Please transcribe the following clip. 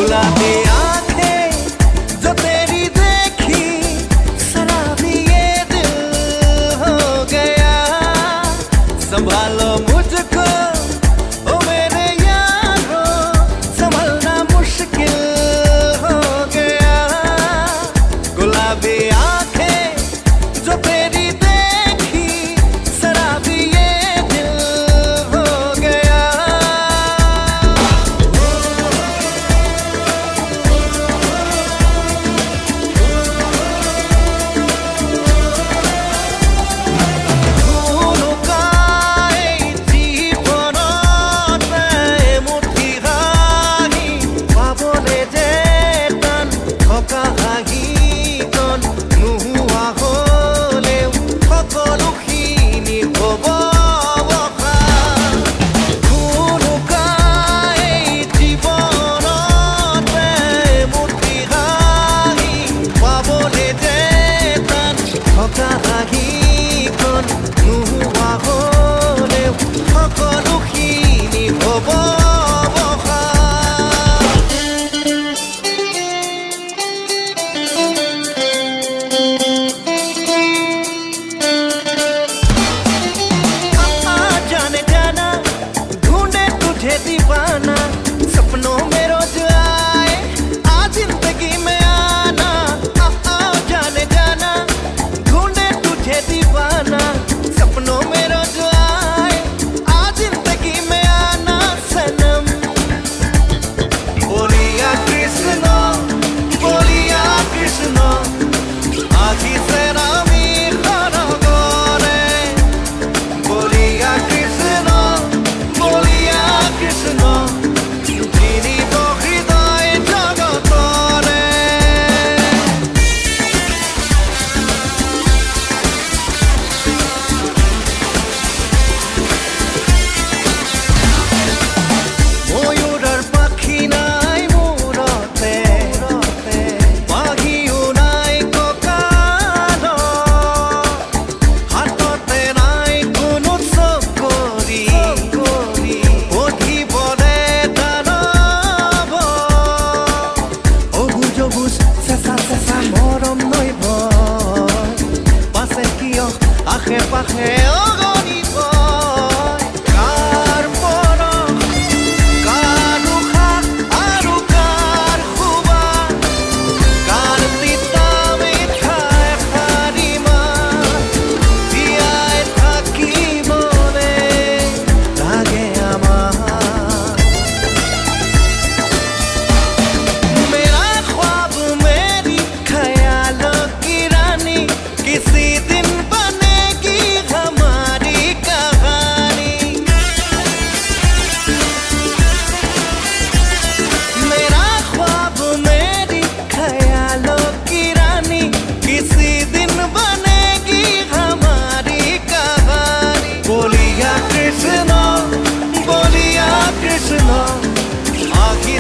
गुलाबी आंखें जो तेरी देखी, शराबी ये दिल हो गया। संभालो मुझको ओ मेरे यारो, संभलना मुश्किल हो गया। गुलाबी आंखें जो तेरी देखी, शराबी ये दिल हो गया। दीवाना सपनों में रोज आए, आ जिंदगी में आना। जाने जाना ढूंढे तुझे दीवाना, सपनों में रोज आए, आ जिंदगी में आना सनम। बोलिया कृष्ण, बोलिया कृष्ण, आखी से रामी खाना गोरे। बोलिया कृष्ण, बोलिया कृष्ण, যিনি হৃদয় জগতরে। ময়ূরের পাখি নাই মুরতে, পাখিও নাই ককানো, হাততে নাই কোনো চকৰি, পঠিবলে দানৱ। অবুজ অবুজ চেঁচা চেঁচা মৰম নৈ ভয়, পাছে কিয় আশে পাশে অগণিত কাৰ পৰশ, কাৰ উশাহ আৰু কাৰ সুবাস, কাৰ তিতা মিঠা এষাৰি মাত, জীয়াই থাকিবলে লাগে আমাৰ। मेरा ख्वाब मेरी ख्यालों की रानी, किसी दिन बनेगी हमारी कहानी। मेरा ख्वाब मेरी ख्यालों की रानी, किसी दिन बनेगी हमारी कहानी। बोलिया कृष्ण, बोलिया कृष्ण, आखी